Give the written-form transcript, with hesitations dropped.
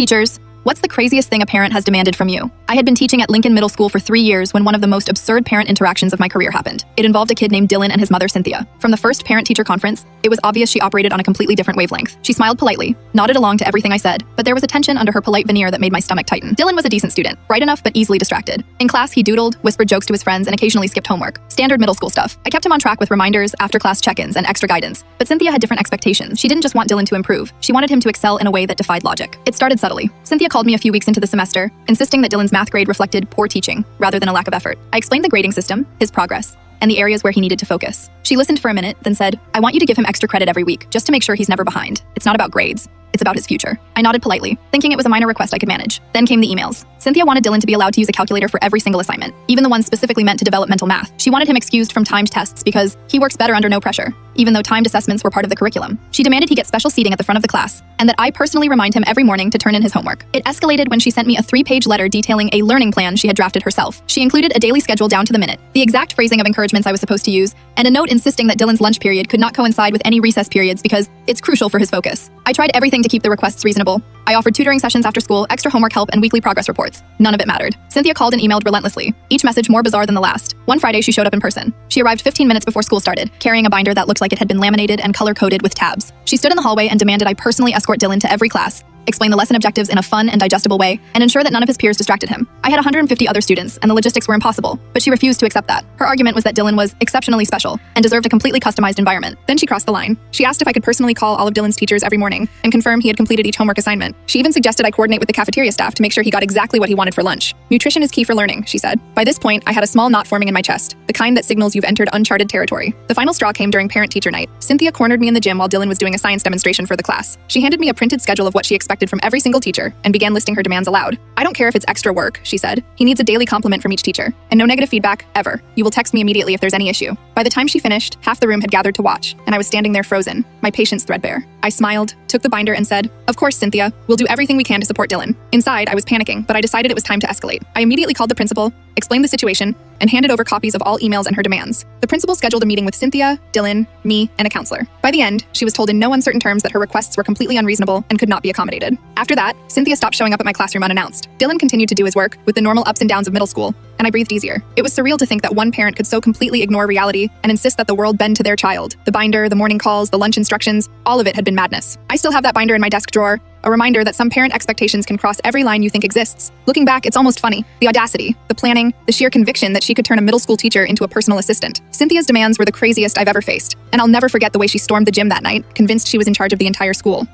Teachers, what's the craziest thing a parent has demanded from you? I had been teaching at Lincoln Middle School for 3 years when one of the most absurd parent interactions of my career happened. It involved a kid named Dylan and his mother, Cynthia. From the first parent-teacher conference, it was obvious she operated on a completely different wavelength. She smiled politely, nodded along to everything I said, but there was a tension under her polite veneer that made my stomach tighten. Dylan was a decent student, bright enough but easily distracted. In class, he doodled, whispered jokes to his friends, and occasionally skipped homework. Standard middle school stuff. I kept him on track with reminders, after-class check-ins, and extra guidance. But Cynthia had different expectations. She didn't just want Dylan to improve. She wanted him to excel in a way that defied logic. It started subtly. Cynthia called me a few weeks into the semester, insisting that Dylan's math grade reflected poor teaching, rather than a lack of effort. I explained the grading system, his progress, and the areas where he needed to focus. She listened for a minute, then said, "I want you to give him extra credit every week, just to make sure he's never behind. It's not about grades. It's about his future." I nodded politely, thinking it was a minor request I could manage. Then came the emails. Cynthia wanted Dylan to be allowed to use a calculator for every single assignment, even the ones specifically meant to develop mental math. She wanted him excused from timed tests because he works better under no pressure, even though timed assessments were part of the curriculum. She demanded he get special seating at the front of the class, and that I personally remind him every morning to turn in his homework. It escalated when she sent me a 3-page letter detailing a learning plan she had drafted herself. She included a daily schedule down to the minute, the exact phrasing of encouragements I was supposed to use, and a note insisting that Dylan's lunch period could not coincide with any recess periods because it's crucial for his focus. I tried everything to keep the requests reasonable. I offered tutoring sessions after school, extra homework help, and weekly progress reports. None of it mattered. Cynthia called and emailed relentlessly, each message more bizarre than the last. One Friday, she showed up in person. She arrived 15 minutes before school started, carrying a binder that looked like it had been laminated and color-coded with tabs. She stood in the hallway and demanded I personally escort Dylan to every class, explain the lesson objectives in a fun and digestible way, and ensure that none of his peers distracted him. I had 150 other students, and the logistics were impossible, but she refused to accept that. Her argument was that Dylan was exceptionally special and deserved a completely customized environment. Then she crossed the line. She asked if I could personally call all of Dylan's teachers every morning and confirm he had completed each homework assignment. She even suggested I coordinate with the cafeteria staff to make sure he got exactly what he wanted for lunch. Nutrition is key for learning, she said. By this point, I had a small knot forming in my chest, the kind that signals you've entered uncharted territory. The final straw came during parent-teacher night. Cynthia cornered me in the gym while Dylan was doing a science demonstration for the class. She handed me a printed schedule of what she expected from every single teacher and began listing her demands aloud. "I don't care if it's extra work," she said. "He needs a daily compliment from each teacher, and no negative feedback, ever. You will text me immediately if there's any issue." By the time she finished, half the room had gathered to watch, and I was standing there frozen, my patience threadbare. I smiled, took the binder, and said, "Of course, Cynthia. We'll do everything we can to support Dylan." Inside, I was panicking, but I decided it was time to escalate. I immediately called the principal, explained the situation, and handed over copies of all emails and her demands. The principal scheduled a meeting with Cynthia, Dylan, me, and a counselor. By the end, she was told in no uncertain terms that her requests were completely unreasonable and could not be accommodated. After that, Cynthia stopped showing up at my classroom unannounced. Dylan continued to do his work with the normal ups and downs of middle school, and I breathed easier. It was surreal to think that one parent could so completely ignore reality and insist that the world bend to their child. The binder, the morning calls, the lunch instructions, all of it had been madness. I still have that binder in my desk drawer, a reminder that some parent expectations can cross every line you think exists. Looking back, it's almost funny. The audacity, the planning, the sheer conviction that she could turn a middle school teacher into a personal assistant. Cynthia's demands were the craziest I've ever faced, and I'll never forget the way she stormed the gym that night, convinced she was in charge of the entire school.